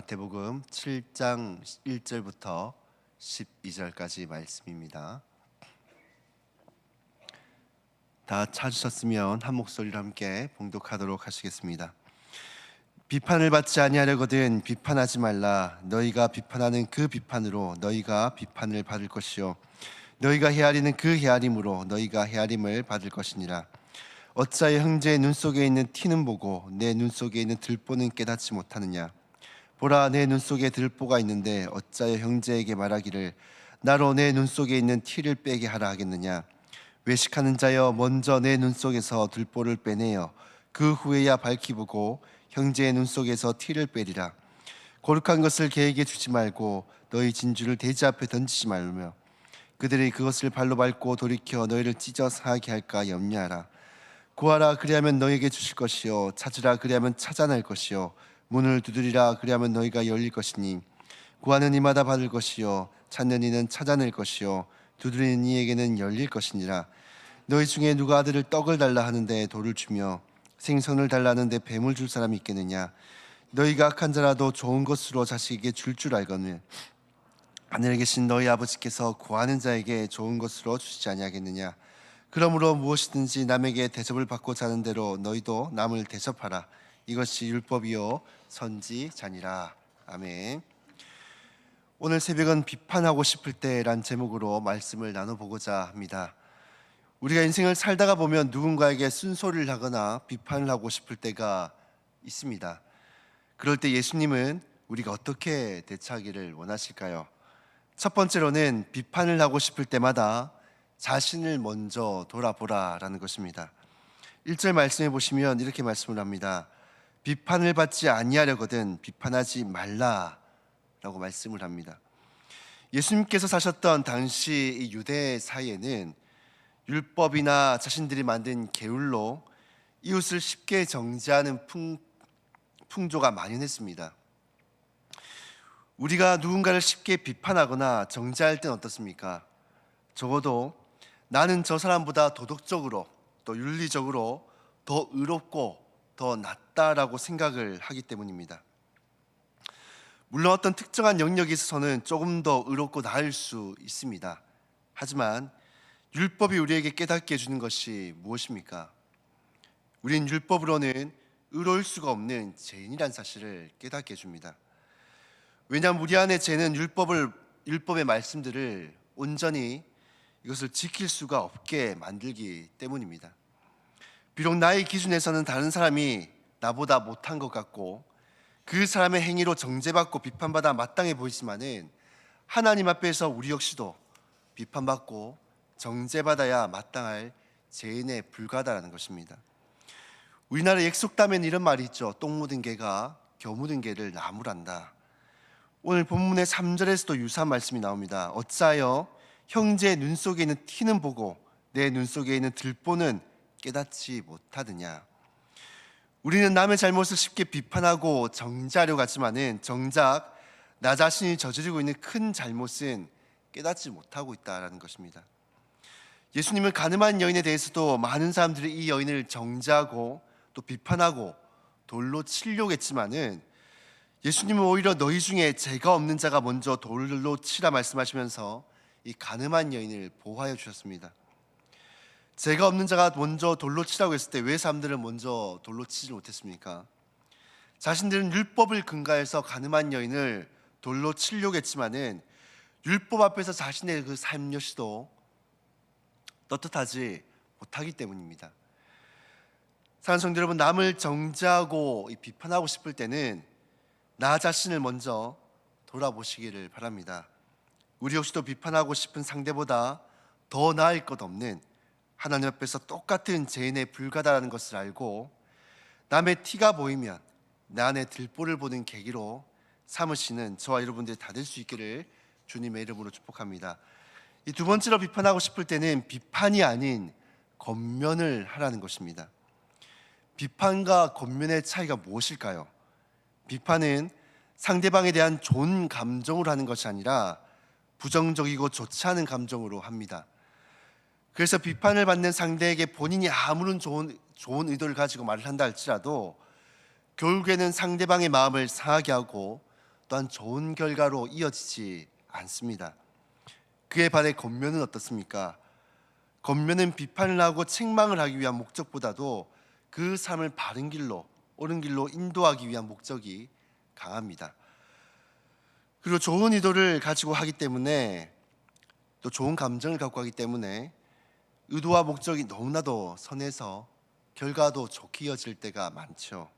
마태복음 7장 1절부터 12절까지 말씀입니다. 다 찾으셨으면 한 목소리로 함께 봉독하도록 하시겠습니다. 비판을 받지 아니하려거든 비판하지 말라. 너희가 비판하는 그 비판으로 너희가 비판을 받을 것이요 너희가 헤아리는 그 헤아림으로 너희가 헤아림을 받을 것이니라. 어찌하여 형제의 눈 속에 있는 티는 보고 내 눈 속에 있는 들보는 깨닫지 못하느냐. 보라, 내 눈 속에 들보가 있는데 어찌하여 형제에게 말하기를 나로 내 눈 속에 있는 티를 빼게 하라 하겠느냐. 외식하는 자여, 먼저 내 눈 속에서 들보를 빼내어 그 후에야 밝히 보고 형제의 눈 속에서 티를 빼리라. 거룩한 것을 개에게 주지 말고 너희 진주를 돼지 앞에 던지지 말며 그들이 그것을 발로 밟고 돌이켜 너희를 찢어 상하게 할까 염려하라. 구하라, 그리하면 너희에게 주실 것이요 찾으라, 그리하면 찾아낼 것이요 문을 두드리라, 그리하면 너희가 열릴 것이니 구하는 이마다 받을 것이요 찾는 이는 찾아낼 것이요 두드리는 이에게는 열릴 것이니라. 너희 중에 누가 아들을 떡을 달라 하는데 돌을 주며 생선을 달라 하는데 뱀을 줄 사람이 있겠느냐. 너희가 악한 자라도 좋은 것으로 자식에게 줄 알거늘 하늘에 계신 너희 아버지께서 구하는 자에게 좋은 것으로 주시지 아니하겠느냐. 그러므로 무엇이든지 남에게 대접을 받고자 하는 대로 너희도 남을 대접하라. 이것이 율법이요 선지자니라. 아멘. 오늘 새벽은 비판하고 싶을 때란 제목으로 말씀을 나눠보고자 합니다. 우리가 인생을 살다가 보면 누군가에게 쓴소리를 하거나 비판을 하고 싶을 때가 있습니다. 그럴 때 예수님은 우리가 어떻게 대처하기를 원하실까요? 첫 번째로는 비판을 하고 싶을 때마다 자신을 먼저 돌아보라라는 것입니다. 1절 말씀해 보시면 이렇게 말씀을 합니다. 비판을 받지 아니하려거든 비판하지 말라라고 말씀을 합니다. 예수님께서 사셨던 당시 이 유대 사이에는 율법이나 자신들이 만든 계율로 이웃을 쉽게 정죄하는 풍조가 만연했습니다. 우리가 누군가를 쉽게 비판하거나 정죄할 때는 어떻습니까? 적어도 나는 저 사람보다 도덕적으로 또 윤리적으로 더 의롭고 더 낫다라고 생각을 하기 때문입니다. 물론 어떤 특정한 영역에 있어서는 조금 더 의롭고 나을 수 있습니다. 하지만 율법이 우리에게 깨닫게 해주는 것이 무엇입니까? 우린 율법으로는 의로울 수가 없는 죄인이란 사실을 깨닫게 해줍니다. 왜냐하면 우리 안에 죄는 율법의 말씀들을 온전히 이것을 지킬 수가 없게 만들기 때문입니다. 비록 나의 기준에서는 다른 사람이 나보다 못한 것 같고 그 사람의 행위로 정죄받고 비판받아 마땅해 보이지만은 하나님 앞에서 우리 역시도 비판받고 정죄받아야 마땅할 죄인에 불과하다는 것입니다. 우리나라 약속담에는 이런 말이 있죠. 똥 묻은 개가 겨 묻은 개를 나무란다. 오늘 본문의 3절에서도 유사한 말씀이 나옵니다. 어찌하여 형제의 눈 속에 있는 티는 보고 내 눈 속에 있는 들보는 깨닫지 못하느냐. 우리는 남의 잘못을 쉽게 비판하고 정죄하려고 하지만은 정작 나 자신이 저지르고 있는 큰 잘못은 깨닫지 못하고 있다는 것입니다. 예수님은 가늠한 여인에 대해서도 많은 사람들이 이 여인을 정죄하고 또 비판하고 돌로 치려고 했지만은 예수님은 오히려 너희 중에 죄가 없는 자가 먼저 돌로 치라 말씀하시면서 이 가늠한 여인을 보호하여 주셨습니다. 죄가 없는 자가 먼저 돌로 치라고 했을 때 왜 사람들은 먼저 돌로 치지 못했습니까? 자신들은 율법을 근거해서 가늠한 여인을 돌로 치려고 했지만은 율법 앞에서 자신의 그 삶 역시도 떳떳하지 못하기 때문입니다. 사랑하는 성도 여러분, 남을 정죄하고 비판하고 싶을 때는 나 자신을 먼저 돌아보시기를 바랍니다. 우리 역시도 비판하고 싶은 상대보다 더 나을 것 없는 하나님 앞에서 똑같은 죄인에 불과하다는 것을 알고 남의 티가 보이면 내 안에 들보를 보는 계기로 삼으시는 저와 여러분들이 다 될 수 있기를 주님의 이름으로 축복합니다. 이 두 번째로 비판하고 싶을 때는 비판이 아닌 권면을 하라는 것입니다. 비판과 권면의 차이가 무엇일까요? 비판은 상대방에 대한 좋은 감정으로 하는 것이 아니라 부정적이고 좋지 않은 감정으로 합니다. 그래서 비판을 받는 상대에게 본인이 아무런 좋은 의도를 가지고 말을 한다 할지라도 결국에는 상대방의 마음을 상하게 하고 또한 좋은 결과로 이어지지 않습니다. 그에 반해 겉면은 어떻습니까? 겉면은 비판을 하고 책망을 하기 위한 목적보다도 그 삶을 바른 길로, 옳은 길로 인도하기 위한 목적이 강합니다. 그리고 좋은 의도를 가지고 하기 때문에, 또 좋은 감정을 갖고 하기 때문에 의도와 목적이 너무나도 선해서 결과도 좋게 이어질 때가 많죠.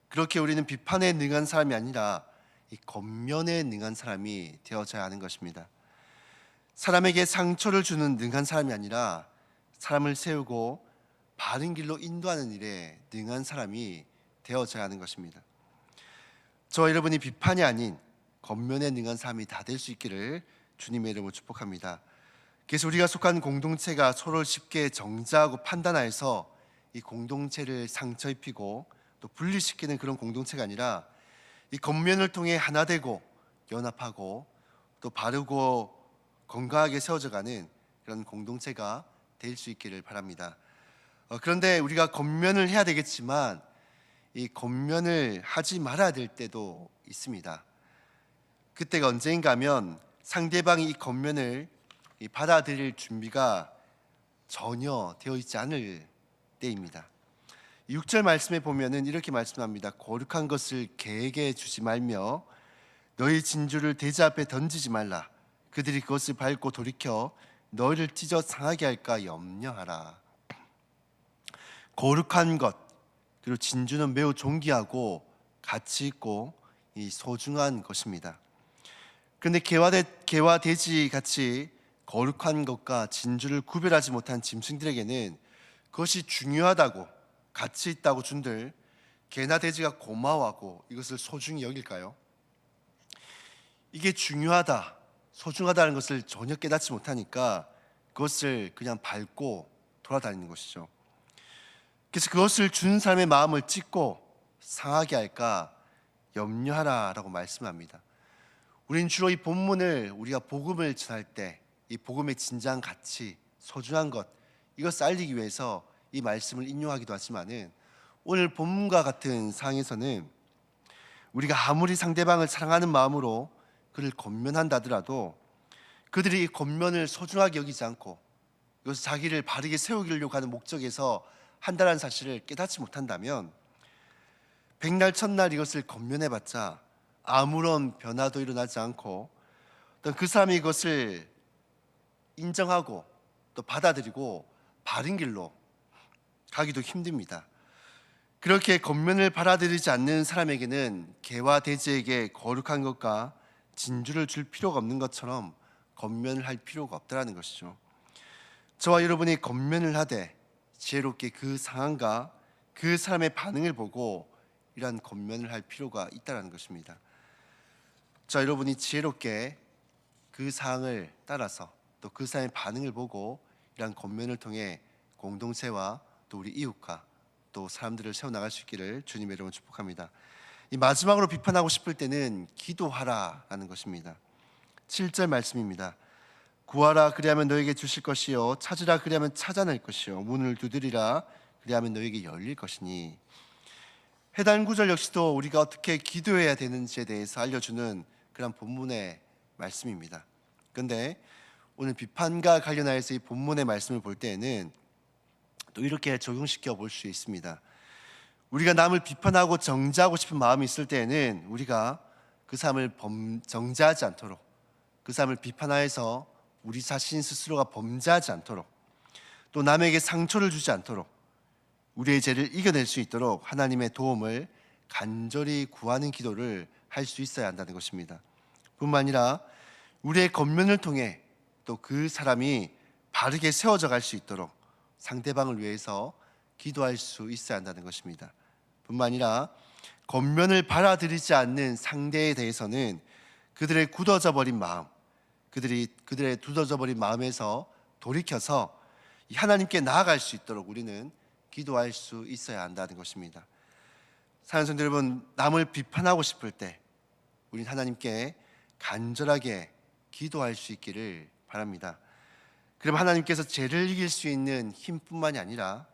그렇게 우리는 비판에 능한 사람이 아니라 이 겉면에 능한 사람이 되어져야 하는 것입니다. 사람에게 상처를 주는 능한 사람이 아니라 사람을 세우고 바른 길로 인도하는 일에 능한 사람이 되어져야 하는 것입니다. 저와 여러분이 비판이 아닌 겉면에 능한 사람이 다 될 수 있기를 주님의 이름으로 축복합니다. 그래서 우리가 속한 공동체가 서로를 쉽게 정죄하고 판단하여서 이 공동체를 상처 입히고 또 분리시키는 그런 공동체가 아니라 이 겉면을 통해 하나 되고 연합하고 또 바르고 건강하게 세워져가는 그런 공동체가 될 수 있기를 바랍니다. 그런데 우리가 겉면을 해야 되겠지만 이 겉면을 하지 말아야 될 때도 있습니다. 그때가 언제인가 하면 상대방이 이 겉면을 받아들일 준비가 전혀 되어 있지 않을 때입니다. 6절 말씀에 보면은 이렇게 말씀합니다. 거룩한 것을 개에게 주지 말며 너희 진주를 돼지 앞에 던지지 말라. 그들이 그것을 밟고 돌이켜 너희를 찢어 상하게 할까 염려하라. 거룩한 것, 그리고 진주는 매우 존귀하고 가치 있고 이 소중한 것입니다. 그런데 개와 돼지 같이 거룩한 것과 진주를 구별하지 못한 짐승들에게는 그것이 중요하다고 가치 있다고 준들 개나 돼지가 고마워하고 이것을 소중히 여길까요? 이게 중요하다, 소중하다는 것을 전혀 깨닫지 못하니까 그것을 그냥 밟고 돌아다니는 것이죠. 그래서 그것을 준 사람의 마음을 찢고 상하게 할까 염려하라라고 말씀합니다. 우리는 주로 이 본문을 우리가 복음을 전할 때 이 복음의 진정 가치, 소중한 것 이것을 알리기 위해서 이 말씀을 인용하기도 하지만은 오늘 본문과 같은 상황에서는 우리가 아무리 상대방을 사랑하는 마음으로 그를 권면한다 하더라도 그들이 이 권면을 소중하게 여기지 않고 이것을 자기를 바르게 세우려고 하는 목적에서 한다는 사실을 깨닫지 못한다면 백날 첫날 이것을 권면해봤자 아무런 변화도 일어나지 않고 또 그 사람이 이것을 인정하고 또 받아들이고 바른 길로 가기도 힘듭니다. 그렇게 권면을 받아들이지 않는 사람에게는 개와 돼지에게 거룩한 것과 진주를 줄 필요가 없는 것처럼 권면을 할 필요가 없다는 것이죠. 저와 여러분이 권면을 하되 지혜롭게 그 상황과 그 사람의 반응을 보고 이러한 권면을 할 필요가 있다는 것입니다. 자, 여러분이 지혜롭게 그 상황을 따라서 또 그 사람의 반응을 보고 이러한 권면을 통해 공동체와 또 우리 이웃과 또 사람들을 세워나갈 수 있기를 주님의 이름으로 축복합니다. 이 마지막으로 비판하고 싶을 때는 기도하라라는 것입니다. 7절 말씀입니다. 구하라 그리하면 너에게 주실 것이요 찾으라 그리하면 찾아낼 것이요 문을 두드리라 그리하면 너에게 열릴 것이니. 해당 구절 역시도 우리가 어떻게 기도해야 되는지에 대해서 알려주는 그런 본문의 말씀입니다. 그런데 오늘 비판과 관련하여서 이 본문의 말씀을 볼 때에는 또 이렇게 적용시켜 볼 수 있습니다. 우리가 남을 비판하고 정죄하고 싶은 마음이 있을 때에는 우리가 그 사람을 정죄하지 않도록, 그 사람을 비판하여서 우리 자신 스스로가 범죄하지 않도록, 또 남에게 상처를 주지 않도록 우리의 죄를 이겨낼 수 있도록 하나님의 도움을 간절히 구하는 기도를 할 수 있어야 한다는 것입니다. 뿐만 아니라 우리의 겉면을 통해 또 그 사람이 바르게 세워져 갈 수 있도록 상대방을 위해서 기도할 수 있어야 한다는 것입니다. 뿐만 아니라 겉면을 받아들이지 않는 상대에 대해서는 그들의 굳어져 버린 마음, 그들의 굳어져 버린 마음에서 돌이켜서 하나님께 나아갈 수 있도록 우리는 기도할 수 있어야 한다는 것입니다. 사랑하는 성도 여러분, 남을 비판하고 싶을 때 우리는 하나님께 간절하게 기도할 수 있기를 바랍니다. 그럼 하나님께서 죄를 이길 수 있는 힘뿐만이 아니라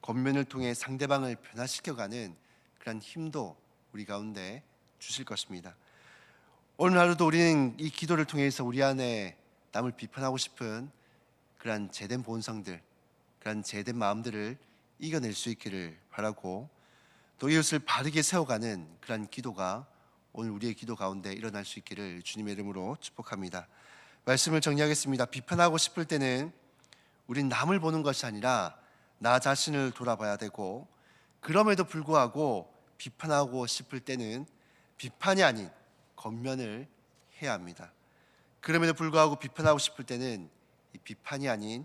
겉면을 통해 상대방을 변화시켜가는 그런 힘도 우리 가운데 주실 것입니다. 오늘 하루도 우리는 이 기도를 통해서 우리 안에 남을 비판하고 싶은 그러한 죄된 본성들, 그러한 죄된 마음들을 이겨낼 수 있기를 바라고, 또 이웃을 바르게 세워가는 그러한 기도가 오늘 우리의 기도 가운데 일어날 수 있기를 주님의 이름으로 축복합니다. 말씀을 정리하겠습니다. 비판하고 싶을 때는 우린 남을 보는 것이 아니라 나 자신을 돌아봐야 되고, 그럼에도 불구하고 비판하고 싶을 때는 비판이 아닌 권면을 해야 합니다. 그럼에도 불구하고 비판하고 싶을 때는 이 비판이 아닌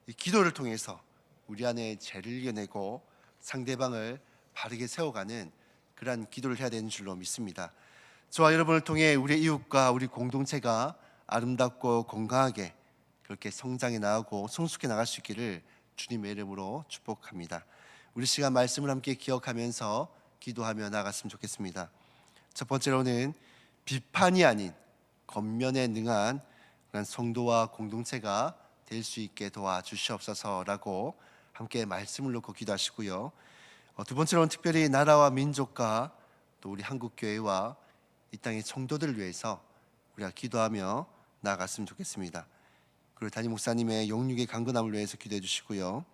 이 기도를 통해서 우리 안에 죄를 이겨내고 상대방을 바르게 세워가는 그러한 기도를 해야 되는 줄로 믿습니다. 저와 여러분을 통해 우리 이웃과 우리 공동체가 아름답고 건강하게 그렇게 성장해 나가고 성숙해 나갈 수 있기를 주님의 이름으로 축복합니다. 우리 시간 말씀을 함께 기억하면서 기도하며 나갔으면 좋겠습니다. 첫 번째로는 비판이 아닌 권면에 능한 그런 성도와 공동체가 될 수 있게 도와주시옵소서라고 함께 말씀을 놓고 기도하시고요. 두 번째로는 특별히 나라와 민족과 또 우리 한국교회와 이 땅의 성도들을 위해서 우리가 기도하며 나아갔으면 좋겠습니다. 그리고 담임 목사님의 영육의 강건함을 위해서 기도해 주시고요.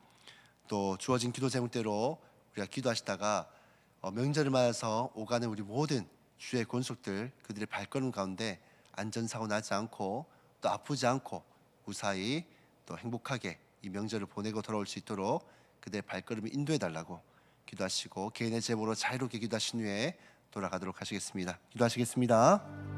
또 주어진 기도 제목대로 우리가 기도하시다가 명절을 맞아서 오가는 우리 모든 주의 권속들, 그들의 발걸음 가운데 안전사고 나지 않고 또 아프지 않고 무사히 또 행복하게 이 명절을 보내고 돌아올 수 있도록 그들의 발걸음을 인도해 달라고 기도하시고, 개인의 제목으로 자유롭게 기도하신 후에 돌아가도록 하시겠습니다. 기도하시겠습니다.